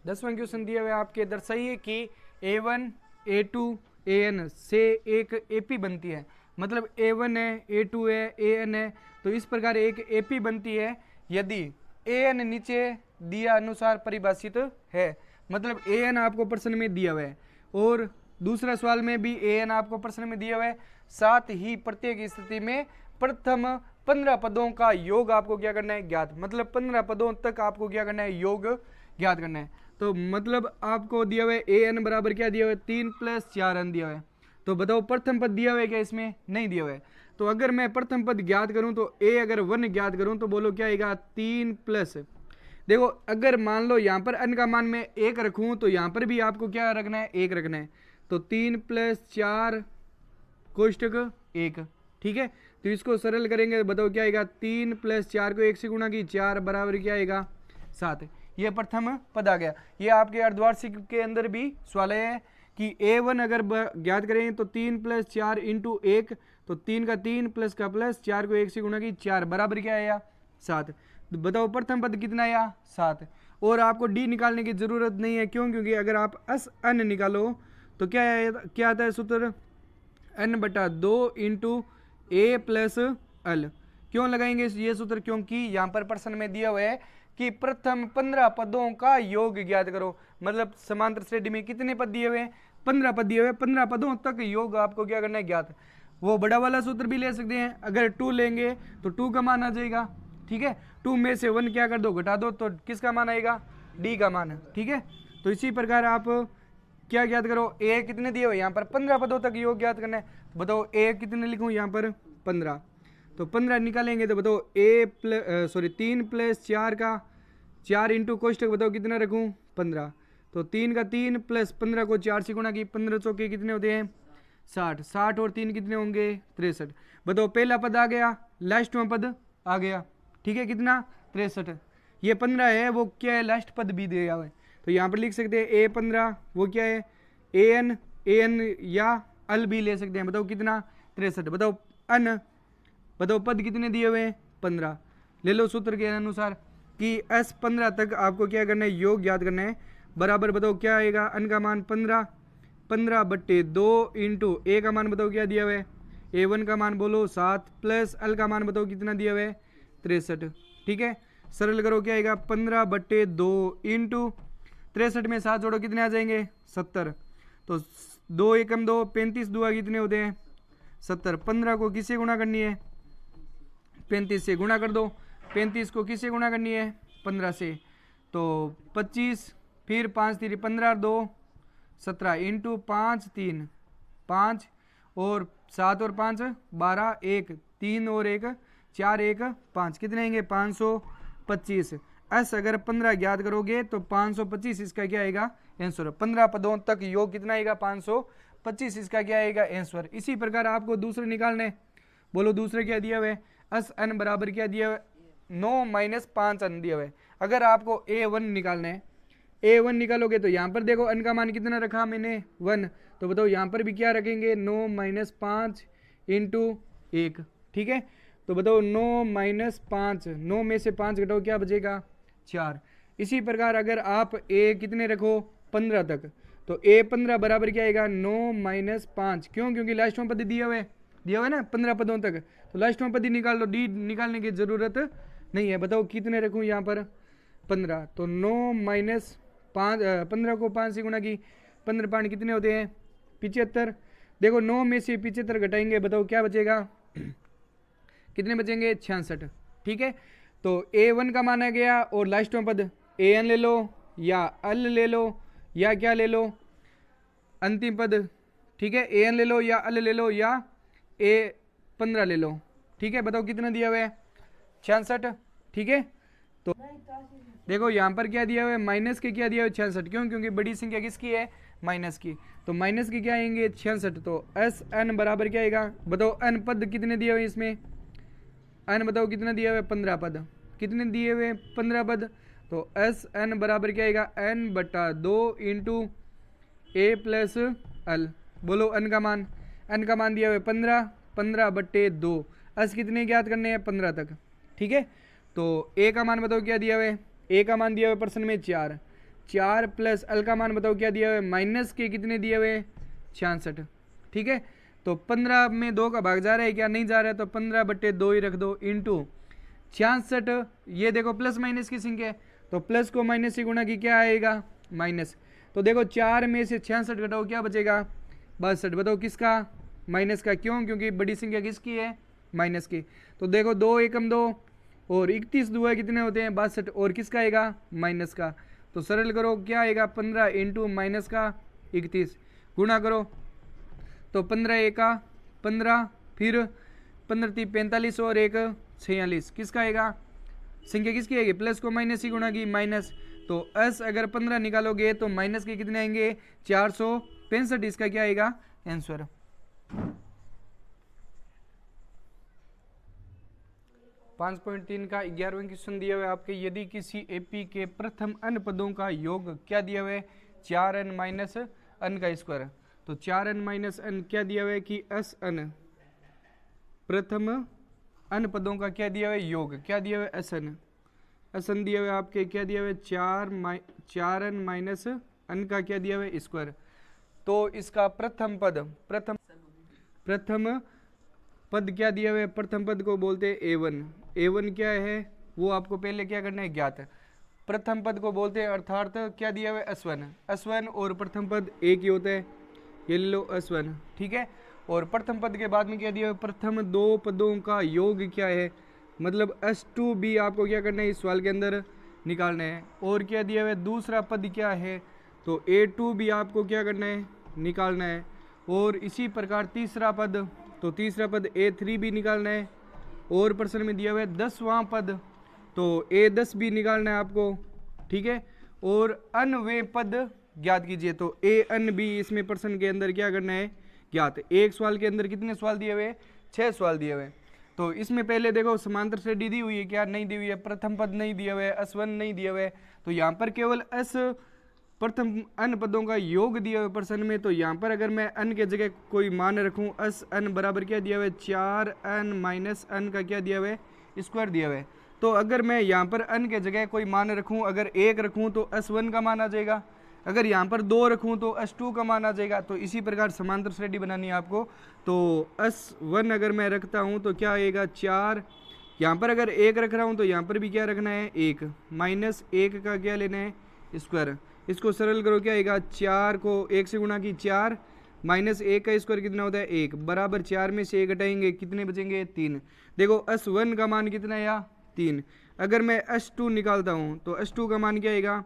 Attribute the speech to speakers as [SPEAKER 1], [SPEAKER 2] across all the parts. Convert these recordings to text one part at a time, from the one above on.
[SPEAKER 1] 10वां question दिया हुआ है आपके, दर्शाइए कि A1 A2 AN से एक AP बनती है। मतलब A1 है, A2 है, AN है, तो इस प्रकार एक AP बनती है यदि AN नीचे दिया अनुसार परिभाषित है। मतलब AN आपको प्रश्न में दिया हुआ है और दूसरा सवाल में भी AN आपको प्रश्न में दिया हुआ है। साथ ही प्रत्येक स्थिति में प्रथम 15 पदों का योग आपको क्या करना है, ज्ञात। मतलब 15 पदों तक आपको क्या करना है, योग ज्ञात करना है। तो मतलब आपको दिया हुआ है AN बराबर क्या दिया हुआ है, 3 + 4n दिया हुआ है। तो बताओ प्रथम पद दिया हुआ है क्या, इसमें नहीं दिया हुआ है। तो अगर मैं प्रथम पद ज्ञात करूं तो अगर 1 ज्ञात करूं तो बोलो क्या आएगा, 3 प्लस, देखो अगर मान लो यहाँ पर n का मान मैं 1 रखूं तो यहाँ पर भी आपको क्या रखना है, 1 रखना है। तो 3 + 4 कोष्टक 1, ठीक है। तो इसको सरल करेंगे बताओ क्या आएगा, 3 + 4 को 1 से गुणा की 4 बराबर क्या आएगा, 7। ये प्रथम पद आ गया। ये आपके अर्धवार्षिक के अंदर भी सवाल है कि A1 अगर ज्ञात करें तो 3 + 4 × 1, तो 3 का 3 प्लस का प्लस 4 को 1 से गुणा की 4 बराबर क्या आया, 7। तो बताओ प्रथम पद कितना आया, 7। और आपको डी निकालने की जरूरत नहीं है, क्यों, क्योंकि अगर आप n निकालो तो क्या आता है सूत्र, n/2 × A + L। क्यों लगाएंगे ये सूत्र, क्योंकि यहाँ पर प्रश्न में दिया हुआ है कि प्रथम 15 पदों का योग ज्ञात करो। मतलब समांतर श्रेणी में कितने पद दिए हुए हैं, 15 पद दिए हुए हैं, 15 पदों तक योग आपको क्या करना है, ज्ञात। वो बड़ा वाला सूत्र भी ले सकते हैं, अगर 2 लेंगे तो 2 का मान आ जाएगा, ठीक है। 2 में से 1 क्या कर दो, घटा दो, तो किसका मान आएगा, डी का मान, ठीक है। तो इसी प्रकार आप क्या ज्ञात करो, ए कितने दिए हुए यहाँ पर 15 पदों तक योग ज्ञात करना है। तो बताओ ए कितने लिखूं यहाँ पर, 15। तो 15 निकालेंगे तो बताओ 3 + 4 का 4 × कोष्टक बताओ कितना रखूं, 15। तो 3 का 3 प्लस 15 को 4 से गुणा की 15 चौके कितने होते हैं, 60। 60 और 3 कितने होंगे, 63। बताओ पहला पद आ गया, लास्ट में पद आ गया, ठीक है, कितना, 63। ये 15 है, वो क्या है, लास्ट पद भी दिया हुआ है। तो यहाँ पर लिख सकते हैं A15, वो क्या है, AN या अल भी ले सकते हैं। बताओ कितना, 63। बताओ अन, बताओ पद कितने दिए हुए हैं, 15। ले लो सूत्र के अनुसार कि S15 तक आपको क्या करना है, योग ज्ञात करना है। बराबर बताओ क्या आएगा, अन का मान 15, 15/2 × A का मान बताओ क्या दिया हुआ है, A1 का मान बोलो 7 प्लस अल का मान बताओ कितना दिया हुआ है, 63, ठीक है। सरल करो क्या आएगा, 15/2 × 63 में 7 जोड़ो कितने आ जाएंगे, 70। तो 2 एकम 2, 35 दुआ कितने होते हैं, 70। 15 को किससे गुणा करनी है, 35 से गुणा कर दो। 35 को किससे गुणा करनी है, 15 से। तो 25, फिर 5 3 15 2 17 × 5 3 5 और 7 और 5 12, 1 3 और 1 4, 1 5, कितने आएंगे, 525। एस अगर 15 ज्ञात करोगे तो 525 इसका क्या आएगा, आंसर। 15 पदों तक योग कितना आएगा, 525 इसका क्या आएगा, आंसर। इसी प्रकार आपको दूसरे निकालने, बोलो दूसरे क्या दिया हुआ है, एस एन बराबर क्या दिया हुआ है, 9 - 5n दिया हुआ है। अगर आपको A1 निकालना है, A1 निकालोगे तो यहाँ पर देखो n का मान कितना रखा मैंने, 1। तो बताओ यहाँ पर भी क्या रखेंगे, 9 - 5 × 1, ठीक है। तो बताओ 9 - 5, 9 में से 5 घटाओ क्या बचेगा, 4। इसी प्रकार अगर आप A कितने रखो, 15 तक, तो A15 बराबर क्या आएगा, 9 - 5। क्यों, क्योंकि लास्ट में पद दिया हुआ है ना 15 पदों तक, तो लास्ट में पद ही निकाल लो, डी निकालने की जरूरत नहीं है। बताओ कितने रखूँ यहाँ पर, 15। तो 9 - 5, 15 को 5 से गुणा की 15 5 कितने होते हैं, 75। देखो 9 में से 75 घटाएंगे, बताओ क्या बचेगा, कितने बचेंगे, 66, ठीक है। तो A1 का माना गया और लास्ट में पद AN ले लो या अल ले लो या क्या ले लो, अंतिम पद, ठीक है। AN ले लो या अल ले लो या A15 ले लो, ठीक है। बताओ कितना दिया हुआ है, 66, ठीक है। तो देखो यहाँ पर क्या दिया हुआ है, माइनस के क्या दिया हुआ है, 66। क्यों, क्योंकि बड़ी संख्या किसकी है, माइनस की। तो माइनस के क्या आएंगे, 66। तो एस एन बराबर क्या आएगा, बताओ अन पद कितने दिए हुए हैं इसमें, अन बताओ कितना दिया हुआ है, 15 पद, कितने दिए हुए हैं, 15 पद। तो एस एन बराबर क्या आएगा, n/2 × A + L। बोलो n का मान, n का मान दिया हुआ है 15, 15/2। एस कितने ज्ञात करने हैं, 15 तक, ठीक है। तो A का मान बताओ क्या दिया हुआ है, A का मान दिया हुआ है प्रश्न में 4, 4 प्लस अल का मान बताओ क्या दिया हुआ है, माइनस के कितने दिए हुए 66। ठीक है, तो 15 में 2 का भाग जा रहा है क्या, नहीं जा रहा है, तो 15/2 ही रख दो इंटू 66। ये देखो प्लस माइनस की संख्या है, तो प्लस को माइनस से गुणा की क्या आएगा माइनस। तो देखो 4 में से 66 घटाओ क्या बचेगा 62। बताओ किसका, माइनस का। क्यों, क्योंकि बड़ी संख्या किसकी है, माइनस की। तो देखो 2 एकम 2 और 31 दुआ कितने होते हैं 62, और किसका आएगा माइनस का। तो सरल करो क्या आएगा 15 इंटू माइनस का 31 गुणा करो, तो 15 एका 15, फिर 15 × 45 और 1 46, किसका आएगा, संख्या किसकी आएगी, प्लस को माइनस ही गुणा की माइनस। तो अस अगर 15 निकालोगे तो माइनस के कितने आएंगे 465, इसका क्या आएगा आंसर। पाँच पॉइंट 3 का 11वां क्वेश्चन दिया हुआ है आपके, यदि किसी एपी के प्रथम n पदों का योग क्या दिया हुआ है 4n माइनस n का स्क्वायर। तो 4n माइनस n क्या दिया हुआ है कि Sn, प्रथम n पदों का क्या दिया हुआ है योग, क्या दिया हुआ है Sn दिया हुआ है आपके, क्या दिया हुआ है 4n माइनस n का क्या दिया हुआ है स्क्वायर। तो इसका प्रथम पद क्या दिया हुआ है, प्रथम पद को बोलते हैं A1। A1 क्या है वो आपको पहले क्या करना है ज्ञात। प्रथम पद को बोलते हैं अर्थात क्या दिया हुआ है S1 और प्रथम पद एक ही होता है, ये ले लो S1। ठीक है, और प्रथम पद के बाद में क्या दिया हुआ है, प्रथम 2 पदों का योग क्या है, मतलब S2 भी आपको क्या करना है इस सवाल के अंदर निकालना है। और क्या दिया हुआ है दूसरा पद क्या है, तो A2 भी आपको क्या करना है निकालना है। और इसी प्रकार तीसरा पद, तो तीसरा पद A3 भी निकालना है। और प्रश्न में दिया हुआ है 10वां पद, तो A10 भी निकालना है आपको। ठीक है, और अन्य पद ज्ञात कीजिए, तो An भी इसमें प्रश्न के अंदर क्या करना है ज्ञात। एक सवाल के अंदर कितने सवाल दिए हुए 6 सवाल दिए हुए। तो इसमें पहले देखो समांतर श्रेणी दी हुई है क्या, नहीं दी हुई है, प्रथम पद नहीं दिया हुआ है, S1 नहीं दिया हुआ है, तो यहाँ पर केवल प्रथम n पदों का योग दिया हुआ प्रश्न में। तो यहाँ पर अगर मैं n के जगह कोई मान रखूँ, Sn बराबर क्या दिया हुआ है 4n माइनस n का क्या दिया हुआ है स्क्वायर दिया हुआ है। तो अगर मैं यहाँ पर n के जगह कोई मान रखूँ, अगर 1 रखूँ तो S1 का मान आ जाएगा, अगर यहाँ पर 2 रखूँ तो S2 का मान आ जाएगा। तो इसी प्रकार समांतर श्रेणी बनानी है आपको। तो S1 अगर मैं रखता हूँ तो क्या आएगा 4, यहाँ पर अगर 1 रख रहा हूँ तो यहाँ पर भी क्या रखना है 1, माइनस 1 का क्या लेना है स्क्वायर। इसको सरल करो क्या आएगा, 4 को 1 से गुणा की 4, माइनस 1 का स्क्वायर कितना होता है 1, बराबर 4 में से 1 घटाएंगे कितने बचेंगे 3। देखो S1 का मान कितना है 3। अगर मैं S2 निकालता हूँ तो S2 का मान क्या आएगा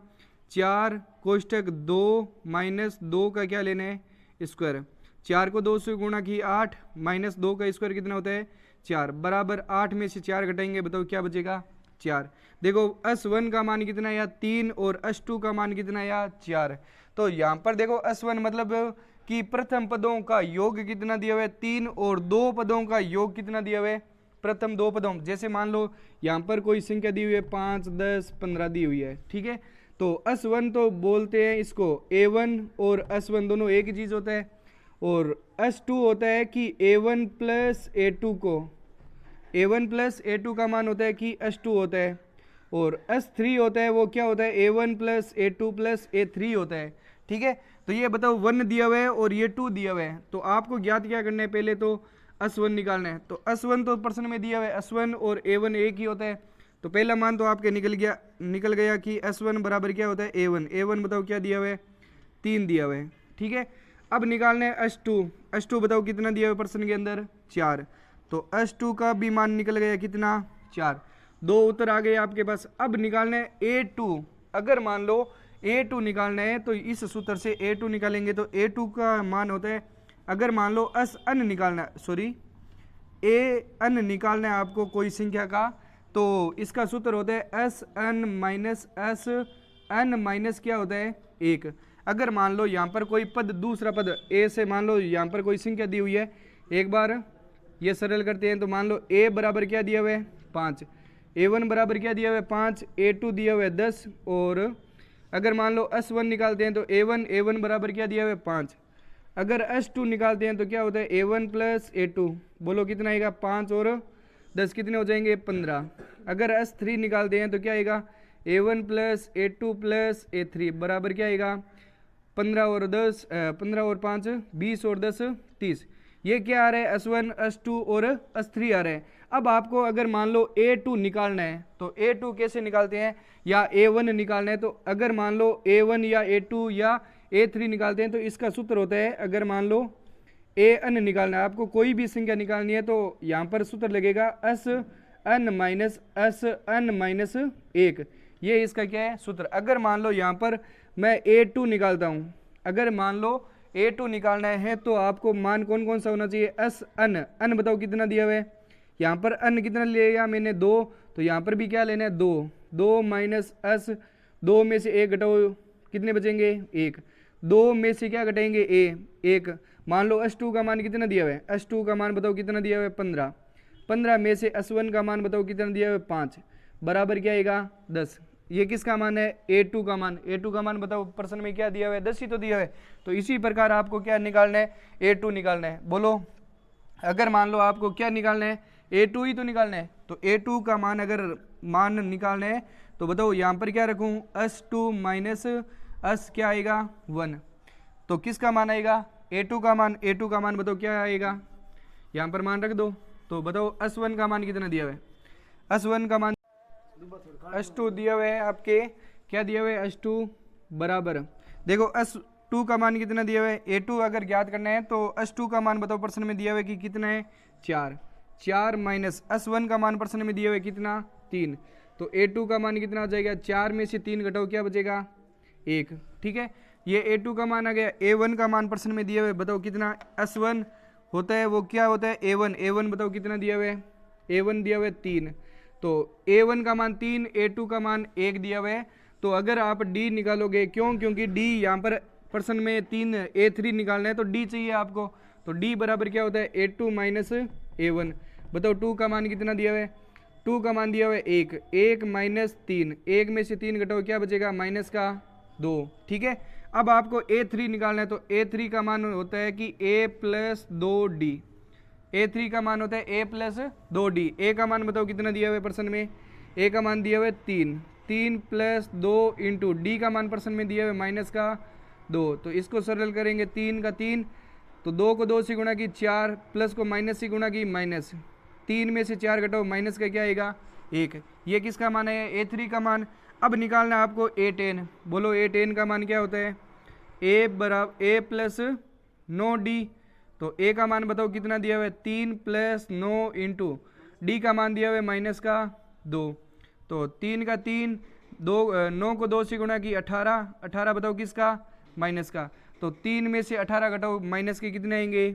[SPEAKER 1] 4 कोष्टक 2 माइनस 2 का क्या लेना है स्क्वायर। 4 को 2 से गुणा की 8, माइनस 2 का स्क्वायर कितना होता है 4, बराबर 8 में से 4 घटाएंगे, बताओ क्या बचेगा 4। देखो S1 का मान कितना है 3 और S2 का मान कितना है 4। तो यहाँ पर देखो S1 मतलब कि प्रथम पदों का योग कितना दिया हुआ है 3 और 2 पदों का योग कितना दिया हुआ है प्रथम 2 पदों। जैसे मान लो यहाँ पर कोई संख्या दी हुई है 5, 10, 15 दी हुई है। ठीक है, तो S1 तो बोलते हैं इसको A1 और S1 दोनों एक ही चीज़ होता है। और S2 होता है कि A1 प्लस A2 को, A1 प्लस A2 का मान होता है कि S2 होता है। और S3 होता है वो क्या होता है A1 plus A2 plus A3 होता है। ठीक है, तो ये बताओ 1 दिया हुआ है और ये 2 दिया हुआ है, तो आपको ज्ञात क्या करना है, पहले तो S1 निकालना है। तो S1 तो प्रश्न में दिया हुआ है, S1 और A1 एक ही होता है। तो पहला मान तो आपके निकल गया कि S1 बराबर क्या होता है A1 बताओ क्या दिया हुआ है 3 दिया हुआ है। ठीक है, अब निकालना है S2 बताओ कितना दिया हुआ है प्रश्न के अंदर 4। तो S2 का भी मान निकल गया कितना 4, 2 उत्तर आ गए आपके पास। अब निकालना है A2। अगर मान लो A2 निकालना है तो इस सूत्र से A2 निकालेंगे, तो A2 का मान होता है, अगर मान लो Sn निकालना है, सॉरी An निकालना है आपको कोई संख्या का, तो इसका सूत्र होता है Sn माइनस Sn माइनस क्या होता है 1। अगर मान लो यहाँ पर कोई पद, दूसरा पद A से मान लो यहाँ पर कोई संख्या दी हुई है, एक बार ये सरल करते हैं। तो मान लो A बराबर क्या दिया हुआ है 5, A1 बराबर क्या दिया हुआ है 5, A2 दिया हुआ है 10, और अगर मान लो S1 निकालते हैं तो A1 बराबर क्या दिया हुआ है 5। अगर S2 निकालते हैं तो क्या होता है A1 प्लस A2, बोलो कितना आएगा 5 और 10 कितने हो जाएंगे 15। अगर S3 निकालते हैं तो क्या आएगा A1 plus A2 plus A3 बराबर क्या आएगा 15 और 10 15 और 5 20 और 10 30। ये क्या आ रहा है S1 S2 और S3 आ रहा है। अब आपको अगर मान लो A2 निकालना है तो A2 कैसे निकालते हैं, या A1 निकालना है तो अगर मान लो A1 या A2 या A3 निकालते हैं तो इसका सूत्र होता है, अगर मान लो an निकालना है, आपको कोई भी संख्या निकालनी है तो यहाँ पर सूत्र लगेगा Sn माइनस 1। ये इसका क्या है सूत्र। अगर मान लो यहाँ पर मैं A2 निकालता हूँ, अगर मान लो A2 निकालना है तो आपको मान कौन कौन सा होना चाहिए, अन बताओ कितना दिया हुआ है, यहाँ पर अन कितना लिया मैंने 2, तो यहाँ पर भी क्या लेना है 2, 2 माइनस एस, 2 में से 1 घटाओ कितने बचेंगे 1, 2 में से क्या घटाएंगे एक। मान लो S2 का मान कितना दिया हुआ है, S2 का मान बताओ कितना दिया हुआ है 15, 15 में से S1 का मान बताओ कितना दिया हुआ है 5, बराबर क्या आएगा 10। ये किसका मान है A2 का मान, A2 का मान बताओ प्रश्न में क्या दिया हुआ है 10 ही तो दिया हुआ है। तो इसी प्रकार आपको क्या निकालना है A2 निकालना है। बोलो अगर मान लो आपको क्या निकालना है A2 ही तो निकालना है, तो A2 का मान अगर मान निकालना है तो बताओ यहाँ पर क्या रखूँ S2 माइनस S क्या आएगा 1, तो किसका मान आएगा A2 का मान, A2 का मान बताओ क्या आएगा, यहाँ पर मान रख दो। तो बताओ S1 का मान कितना दिया हुआ है, S1 का मान S2 दिया हुआ है आपके, क्या दिया हुआ है S2 बराबर, देखो S2 का मान कितना दिया हुआ है, A2 अगर ज्ञात करना है तो S2 का मान बताओ प्रश्न में दिया हुआ है कि कितना है 4, 4 माइनस S1 का मान प्रश्न में दिया हुआ है कितना 3, तो A2 का मान कितना आ जाएगा 4 में से 3 घटाओ क्या बचेगा 1। ठीक है, ये A2 का मान आ गया। A1 का मान प्रश्न में दिया हुआ है बताओ कितना, S1 होता है वो क्या होता है A1, A1 बताओ कितना दिया हुआ है, A1 दिया हुआ है 3, तो A1 का मान 3, A2 का मान 1 दिया हुआ है। तो अगर आप D निकालोगे, क्यों, क्योंकि D यहाँ पर प्रश्न में 3 A3 निकालना है तो D चाहिए आपको, तो D बराबर क्या होता है A2 माइनस A1। बताओ 2 का मान कितना दिया हुआ है, 2 का मान दिया हुआ है 1, 1 माइनस 3, 1 में से 3 घटाओ क्या बचेगा माइनस का 2। ठीक है, अब आपको A3 निकालना है तो A3 का मान होता है कि A प्लस 2D, A3 का मान होता है A प्लस 2D। A का मान बताओ कितना दिया हुआ है प्रश्न में, A का मान दिया हुआ है 3, 3 प्लस 2 इंटू D का मान प्रश्न में दिया हुआ है माइनस का 2, तो इसको सरल करेंगे 3 का 3, तो 2 को 2 से गुणा की 4, प्लस को माइनस से गुणा की माइनस, 3 में से 4 घटाओ माइनस का क्या आएगा 1। ये किसका मान है A3 का मान। अब निकालना है आपको A10, बोलो A10 का मान क्या होता है, A बराबर A प्लस 9D, तो A का मान बताओ कितना दिया हुआ है 3 प्लस 9 इंटू D का मान दिया हुआ है माइनस का 2, तो 3 का 3, 9 को 2 से गुणा की 18, 18 बताओ किसका माइनस का, तो 3 में से 18 घटाओ माइनस के कितने आएंगे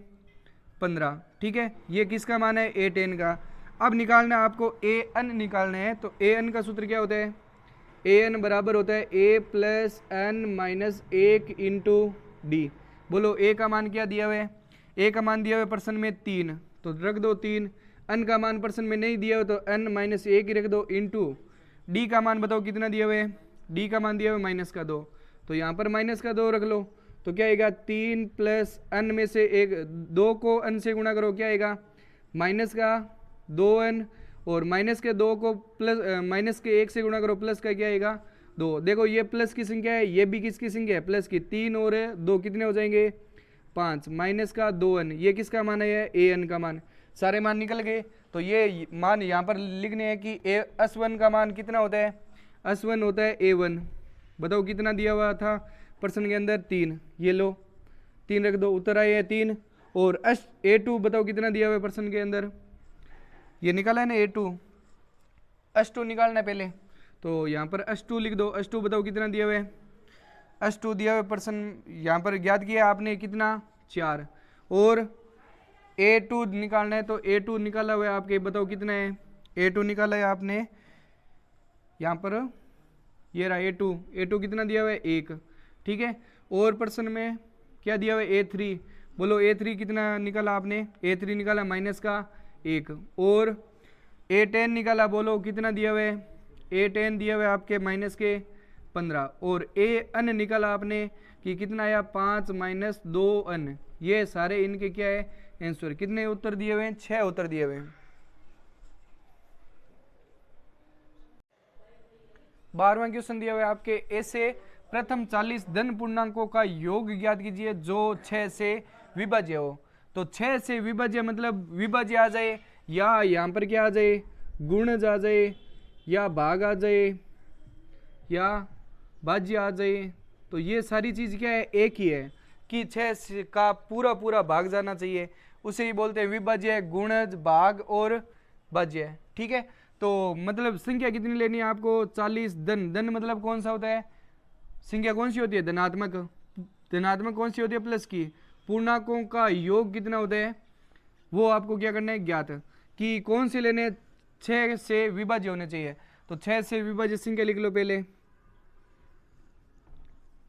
[SPEAKER 1] 15। ठीक है, ये किसका मान है A10 का। अब निकालना है आपको AN निकालना है, तो AN का सूत्र क्या होता है, AN बराबर होता है A plus N minus 1 into D। बोलो A का मान क्या दिया हुआ है, A का मान दिया हुआ है प्रश्न में 3, तो रख दो 3, N का मान प्रश्न में नहीं दिया हुआ तो N माइनस 1 ही रख दो इंटू D का मान बताओ कितना दिया हुआ है, D का मान दिया हुआ है माइनस का 2, तो यहाँ पर माइनस का 2 रख लो, तो क्या आएगा 3 प्लस N में से 1, 2 को N से गुणा करो क्या आएगा माइनस का 2N, और माइनस के 2 को प्लस माइनस के 1 से गुणा करो प्लस का क्या आएगा 2। देखो ये प्लस की संख्या है, ये भी किसकी संख्या है प्लस की, 3 और 2 कितने हो जाएंगे 5, माइनस का 2N, ये किसका मान है AN का मान। सारे मान निकल गए, तो ये मान यहाँ पर लिखने हैं कि S1 का मान कितना होता है, S1 होता है A1, बताओ कितना दिया हुआ था प्रश्न के अंदर 3, ये लो 3 रख दो, उत्तर आए है 3। और A2 बताओ कितना दिया हुआ है प्रश्न के अंदर, ये निकाला है ना A2, S2 निकालना है पहले, तो यहाँ पर S2 लिख दो, S2 बताओ कितना दिया हुआ है, S2 दिया हुआ प्रश्न यहाँ पर ज्ञात किया आपने कितना 4, और A2 निकालना है तो A2 निकाला हुआ है आपके, बताओ कितना है A2 निकाला है आपने, यहाँ पर ये रहा A2 कितना दिया हुआ है 1। ठीक है, और प्रश्न में क्या दिया हुआ है A3, बोलो A3 कितना निकाला आपने, A3 निकाला माइनस का 1, और A10 निकाला, बोलो कितना दिया हुआ है, A10 दिया हुआ है आपके माइनस के 15, और AN निकाला आपने कि कितना आया 5 माइनस 2N। ये सारे इनके क्या है आंसर, कितने उत्तर दिए हुए हैं 6 उत्तर दिए हुए हैं। 12वां क्वेश्चन दिया हुआ है आपके, ऐसे प्रथम 40 धन पूर्णांकों का योग ज्ञात कीजिए जो 6 से विभाज्य हो। तो 6 से विभाज्य मतलब विभाज्य आ जाए, या यहाँ पर क्या आ जाए, गुणज आ जाए, या भाग आ जाए, या भाज्य आ जाए। तो ये सारी चीज क्या है, एक ही है कि 6 का पूरा पूरा भाग जाना चाहिए, उसे ही बोलते हैं विभाज्य, गुणज, भाग और भाज्य। ठीक है, तो मतलब संख्या कितनी लेनी है आपको, 40 धन। धन मतलब कौन सा होता है, संख्या कौन सी होती है, धनात्मक। धनात्मक कौन सी होती है, प्लस की। पूर्णांकों का योग कितना होता है, वो आपको क्या करना है, ज्ञात कि कौन से लेने, 6 से विभाज्य होने चाहिए। तो 6 से विभाज्य संख्या लिख लो पहले,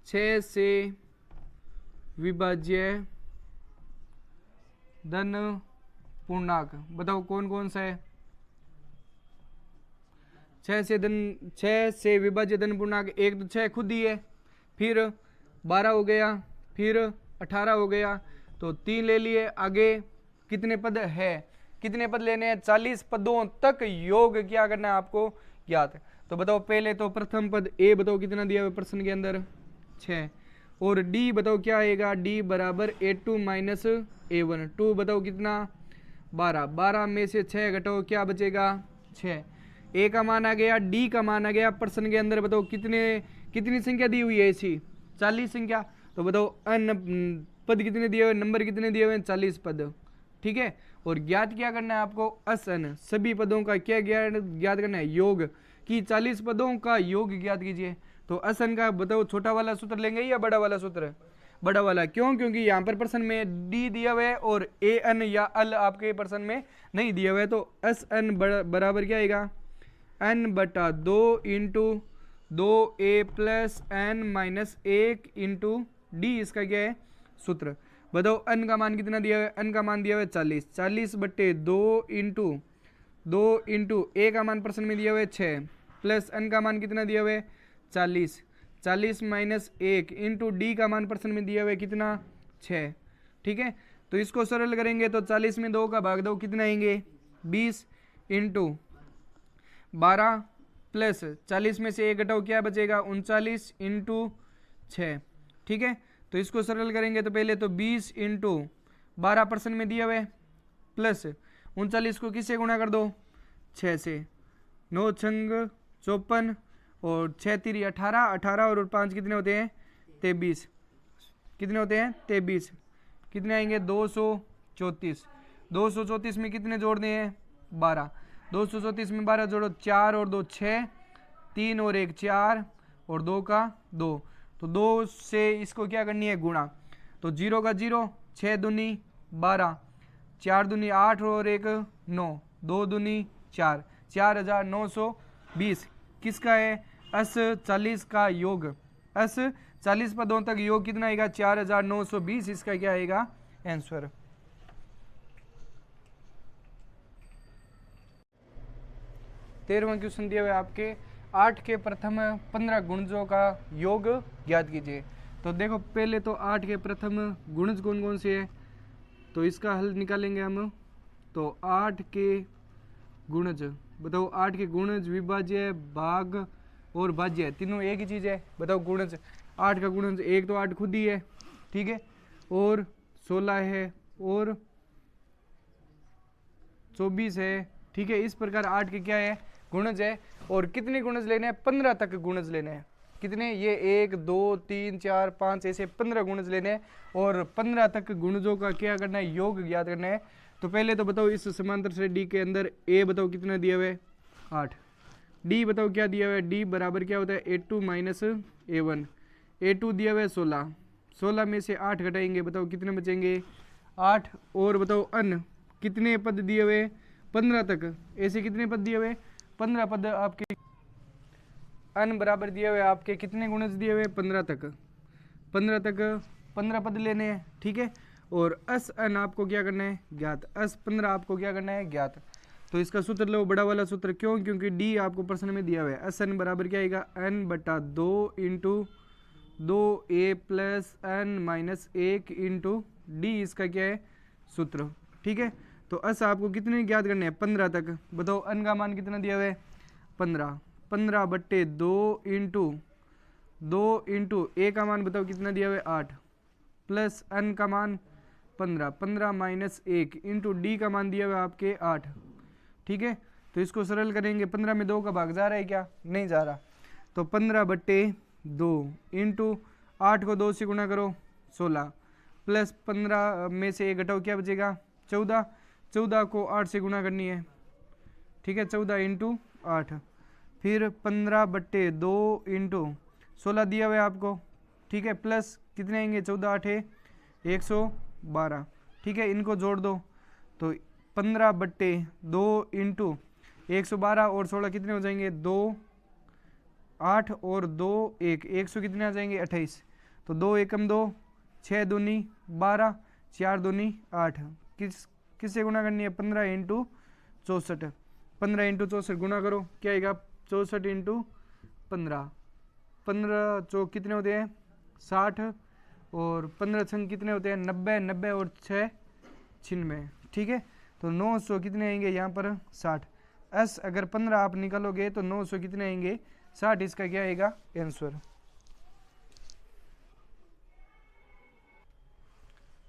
[SPEAKER 1] 6 से विभाज्य धन पूर्णांक बताओ कौन कौन सा है। 6 से विभाज्य धन पूर्णांक, एक तो 6 खुद ही है, फिर 12 हो गया, फिर 18 हो गया, तो 3 ले लिए। आगे कितने पद है, कितने पद लेने हैं, 40 पदों तक योग क्या करना है आपको, ज्ञात। तो बताओ पहले तो प्रथम पद ए बताओ कितना दिया हुआ प्रश्न के अंदर, 6। और डी बताओ क्या आएगा, डी बराबर A2 माइनस A1। 2 बताओ कितना, 12। 12 में से 6 घटाओ क्या बचेगा, 6। ए का मान आ गया, डी का मान आ गया। प्रश्न के अंदर बताओ कितनी संख्या दी हुई है ऐसी, 40 संख्या। तो बताओ अन पद कितने दिए हुए, नंबर कितने दिए हुए हैं, 40 पद। ठीक है, और ज्ञात क्या करना है आपको, असन सभी पदों का क्या ज्ञात करना है, योग, कि 40 पदों का योग ज्ञात कीजिए। तो असन का बताओ छोटा वाला सूत्र लेंगे या बड़ा वाला सूत्र, बड़ा वाला। क्यों, क्योंकि यहाँ पर प्रश्न में डी दिया हुआ है और ए एन या अल आपके प्रश्न में नहीं दिया हुआ है। तो एस एन बराबर क्या आएगा, एन बटा 2 into 2a plus N minus 1 into D, इसका क्या है सूत्र। बताओ एन का मान कितना दिया हुआ है, एन का मान दिया हुआ है 40। 40 बटे 2 इंटू ए का मान प्रश्न में दिया हुआ है 6, प्लस एन का मान कितना दिया हुआ है 40। 40 माइनस 1 इंटू डी का मान प्रश्न में दिया हुआ है कितना, 6। ठीक है, तो इसको सरल करेंगे तो 40 में 2 का भाग दो कितना आएंगे, 20 इंटू 12 प्लस 40 में से 1 घटाओ क्या बचेगा, 39 इंटू 6। ठीक है, तो इसको सरल करेंगे तो पहले तो 20 इंटू 12 प्रश्न में दिया हुआ है, प्लस 39 को किससे गुणा कर दो, 6 से। 9 छंग 54 और 6 तिरी 18, 18 और 5 कितने होते हैं, 23। कितने होते हैं, 23। कितने आएंगे, 234। 234 में कितने जोड़ने हैं, 12। 234 में 12 जोड़ो, 4 और 2 6, 3 और 1 4 और 2 का 2। तो 2 से इसको क्या करनी है, गुणा। तो 0 का 0, 6 दूनी 12, 4 दूनी 8 और 1 9, 2 दूनी 4, 4920 किसका है, अस 40 का योग। अस 40 पदों तक योग कितना आएगा, 4920, इसका क्या आएगा आंसर। तेरहवां क्वेश्चन दिया हुआ है आपके, 8 के प्रथम 15 गुणजों का योग ज्ञात कीजिए। तो देखो पहले तो 8 के प्रथम गुणज कौन कौन से है, तो इसका हल निकालेंगे हम। तो 8 के गुणज बताओ, 8 के गुणज विभाज्य, भाग और भाज्य तीनों एक ही चीज़ है। बताओ गुणज, 8 का गुणज, एक तो 8 खुद ही है, ठीक है, और 16 है और 24 है। ठीक है, इस प्रकार 8 के क्या है, गुणज है। और कितने गुणज लेने हैं, 15 तक गुणज लेने हैं। कितने, ये 1 2 3 4 5 ऐसे 15 गुणज लेने हैं, और 15 तक गुणजों का क्या करना है, योग ज्ञात करना है। तो पहले तो बताओ इस समांतर से डी के अंदर ए बताओ कितना दिया हुआ है, 8। डी बताओ क्या दिया हुआ है, डी बराबर क्या होता है, A2 माइनस A1। A2 दिया हुआ है 16, 16 में से 8 घटाएंगे, बताओ कितने बचेंगे, 8। और बताओ अन कितने पद दिए हुए, 15 तक। ऐसे कितने पद दिए हुए, 15 पद आपके। अन बराबर दिए हुए आपके कितने गुणज दिए हुए, 15 तक। 15 तक 15 पद लेने हैं, ठीक है। और अस अन आपको क्या करना है, ज्ञात। अस 15 आपको क्या करना है, ज्ञात। तो इसका सूत्र लो, बड़ा वाला सूत्र। क्यों, क्योंकि डी आपको प्रश्न में दिया हुआ है। अस एन बराबर क्या आएगा, एन बटा 2 into 2a plus N minus 1 into D, इसका क्या है सूत्र। ठीक है, तो अस आपको कितने ज्ञात करने हैं, 15 तक। बताओ अन का मान कितना दिया हुआ है, 15। 15/2 इंटू 2 इंटू ए का मान बताओ कितना दिया हुआ है 8 प्लस n का मान 15, 15 माइनस 1 इंटू डी का मान दिया हुआ है आपके 8। ठीक है, तो इसको सरल करेंगे। 15 में 2 का भाग जा रहा है क्या? नहीं जा रहा। तो 15/2 इंटू 8 को 2 से गुणा करो 16 प्लस 15 में से 1 घटाओ क्या बचेगा 14। 14 को 8 से गुणा करनी है। ठीक है, 14 इंटू 8 फिर 15/2 इंटू 16 दिया हुआ है आपको। ठीक है, प्लस कितने आएंगे 14 8 112। ठीक है, इनको जोड़ दो तो 15/2 इंटू 112 और 16 कितने हो जाएंगे 2 8 और 2 1 100 कितने आ जाएंगे 28। तो 2 एकम 2 6 दूनी 12 4 दूनी 8 किससे गुणा करनी है 15 इंटू 64। 15 इंटू 64 गुणा करो क्या आएगा 64 इंटू 15 15 चौक कितने होते हैं 60 और 15 छंग कितने होते हैं 90 90 और 6 96। ठीक है, तो 900 कितने आएंगे यहाँ पर 60। एस अगर 15 आप निकालोगे तो 900 कितने आएंगे 60। इसका क्या आएगा आंसर।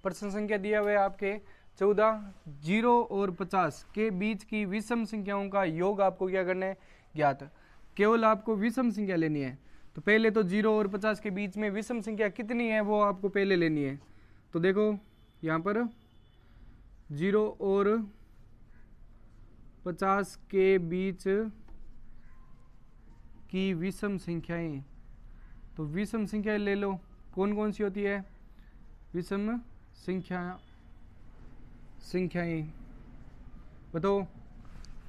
[SPEAKER 1] प्रश्न संख्या दिया हुआ है आपके 14 0 और 50 के बीच की विषम संख्याओं का योग आपको क्या करना है ज्ञात। केवल आपको विषम संख्या लेनी है। तो पहले तो 0 और 50 के बीच में विषम संख्या कितनी है वो आपको पहले लेनी है। तो देखो यहाँ पर 0 और 50 के बीच की विषम संख्याएं, तो विषम संख्याएं ले लो। कौन कौन सी होती है विषम संख्याएं बताओ।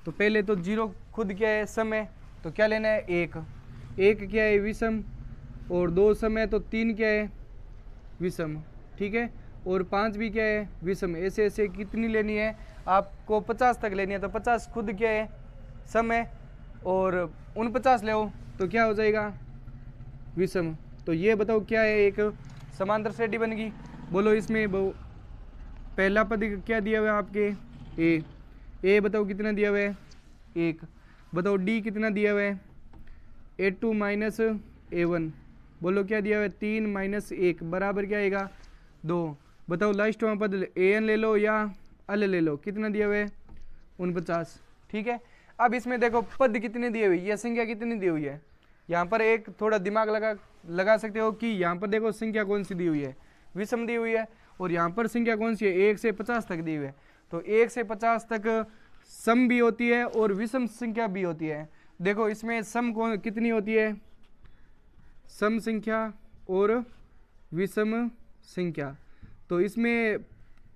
[SPEAKER 1] तो पहले तो 0 खुद क्या है सम है, तो क्या लेना है 1 क्या है विषम, और 2 सम है तो 3 क्या है विषम। ठीक है, और 5 भी क्या है विषम। ऐसे ऐसे कितनी लेनी है आपको 50 तक लेनी है। तो 50 खुद क्या है सम है और 49 ले तो क्या हो जाएगा विषम। तो ये बताओ क्या है एक समांतर श्रेणी बन गई। बोलो इसमें पहला पद क्या दिया हुआ है आपके ए बताओ कितना दिया हुआ है 1। बताओ डी कितना दिया हुआ है A2 माइनस A1। बोलो क्या दिया हुआ है 3 माइनस 1 बराबर क्या आएगा 2। बताओ लास्ट वाला पद AN ले लो या अल ले लो, कितना दिया हुआ है 49। ठीक है, अब इसमें देखो पद कितने दिए हुए, यह संख्या कितनी दी हुई है। यहाँ पर एक थोड़ा दिमाग लगा सकते हो कि यहाँ पर देखो संख्या कौन सी दी हुई है विषम दी हुई है, और यहाँ पर संख्या कौन सी है 1 से 50 तक दी हुई है। तो 1 से 50 तक सम भी होती है और विषम संख्या भी होती है। देखो इसमें सम कौन कितनी होती है सम संख्या और विषम संख्या। तो इसमें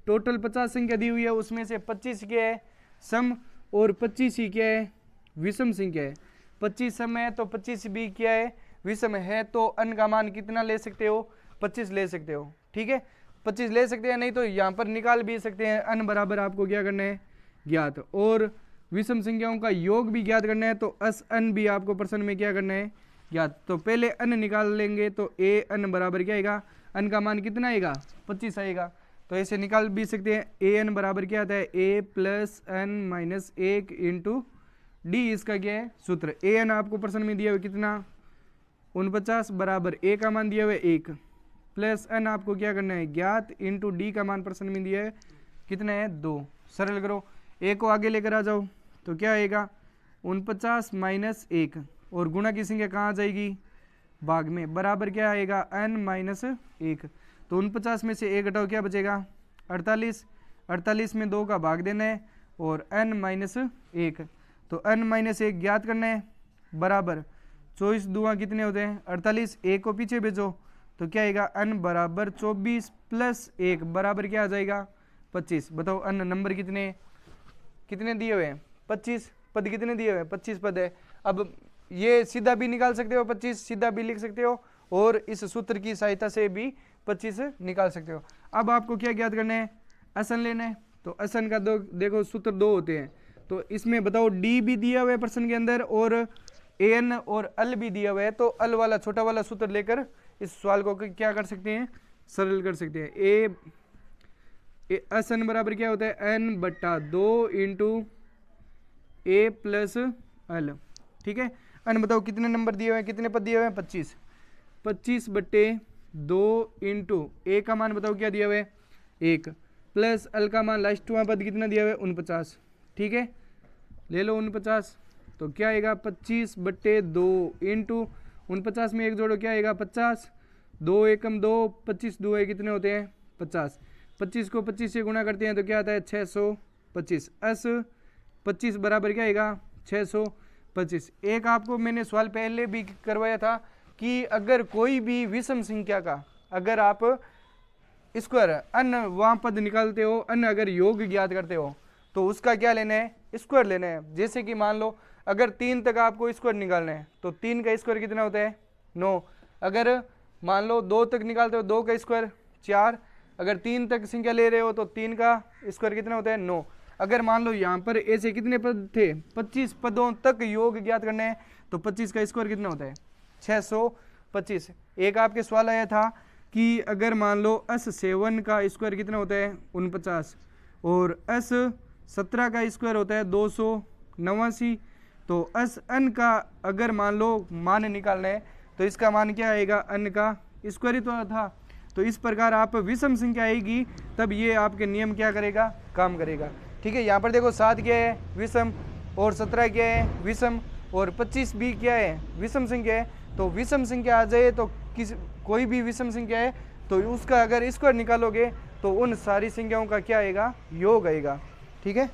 [SPEAKER 1] टोटल 50 संख्या दी हुई है, उसमें से 25 क्या है सम और 25 ही क्या है विषम संख्या है। 25 सम है तो 25 भी क्या है विषम है। तो अन का मान कितना ले सकते हो 25 ले सकते हो। ठीक है, 25 ले सकते हैं, नहीं तो यहाँ पर निकाल भी सकते हैं। अन बराबर आपको क्या करना है ज्ञात, और विषम संख्याओं का योग भी ज्ञात करना है। तो अस अन भी आपको प्रश्न में क्या करना है ज्ञात। तो पहले अन निकाल लेंगे तो ए अन बराबर क्या आएगा अन का मान कितना आएगा 25 आएगा। तो ऐसे निकाल भी सकते हैं ए एन बराबर क्या आता है A plus N minus 1 into D. इसका क्या है सूत्र। ए एन आपको प्रश्न में दिया हुआ कितना 49 बराबर ए का मान दिया हुआ है 1 प्लस एन आपको क्या करना है ज्ञात इंटू डी का मान प्रश्न में दिया है कितना है 2। सरल करो ए को आगे लेकर आ जाओ तो क्या आएगा 49 माइनस 1 और गुणा की संख्या कहाँ आ जाएगी भाग में बराबर क्या आएगा n माइनस 1। तो 49 में से 1 घटाओ क्या बचेगा 48। 48 में 2 का भाग देना है और n माइनस 1। तो n माइनस 1 ज्ञात करना है बराबर 24 दुआ कितने होते हैं 48। 1 को पीछे भेजो तो क्या आएगा n बराबर 24 प्लस 1 बराबर क्या आ जाएगा 25। बताओ n नंबर कितने दिए हुए हैं 25। पद कितने दिए हुए हैं 25 पद है। अब ये सीधा भी निकाल सकते हो 25 सीधा भी लिख सकते हो और इस सूत्र की सहायता से भी 25 निकाल सकते हो। अब आपको क्या ज्ञात करना है असन लेना है। तो असन का देखो सूत्र 2 होते हैं। तो इसमें बताओ डी भी दिया हुआ है प्रश्न के अंदर और एन और अल भी दिया हुआ है। तो अल वाला छोटा वाला सूत्र लेकर इस सवाल को क्या कर सकते हैं सरल कर सकते हैं। ए असन बराबर क्या होता है एन बट्टा 2 इंटू ए प्लस अल। ठीक है, अन बताओ कितने नंबर दिए हुए हैं, कितने पद दिए हुए हैं, 25। 25/2 इंटू ए का मान बताओ क्या दिया हुआ है, 1, प्लस अल का मान लास्टवां पद कितना दिया हुआ है, 49। ठीक है, ले लो 49। तो क्या आएगा 25/2 इंटू 49 में एक जोड़ो क्या आएगा 50, 2 एकम 2, 25 2 कितने होते हैं 50। 25 को 25 से गुणा करते हैं तो क्या आता है 625। 25 बराबर क्या आएगा 625। एक आपको मैंने सवाल पहले भी करवाया था कि अगर कोई भी विषम संख्या का अगर आप स्क्वायर अन्य वहाँ पद निकालते हो, अन्य अगर योग ज्ञात करते हो तो उसका क्या लेना है, स्क्वायर लेना है। जैसे कि मान लो अगर 3 तक आपको स्क्वायर निकालना है तो 3 का स्क्वायर कितना होता है 9। अगर मान लो 2 तक निकालते हो 2 का स्क्वायर 4। अगर 3 तक संख्या ले रहे हो तो 3 का स्क्वायर कितना होता है 9। अगर मान लो यहाँ पर ऐसे कितने पद थे 25 पदों तक योग ज्ञात करने हैं तो 25 का स्क्वायर कितना होता है 625। एक आपके सवाल आया था कि अगर मान लो S7 का स्क्वायर कितना होता है 49 और S17 का स्क्वायर होता है 289। तो Sn का अगर मान लो मान निकालना है तो इसका मान क्या आएगा, n का स्क्वायर ही तो था। तो इस प्रकार आप विषम संख्या आएगी तब ये आपके नियम क्या करेगा, काम करेगा। ठीक है, यहाँ पर देखो 7 क्या है विषम और 17 क्या है विषम और 25 भी क्या है विषम संख्या है। तो विषम संख्या आ जाए तो कोई भी विषम संख्या है तो उसका अगर स्क्वायर निकालोगे तो उन सारी संख्याओं का क्या आएगा, योग आएगा। ठीक है।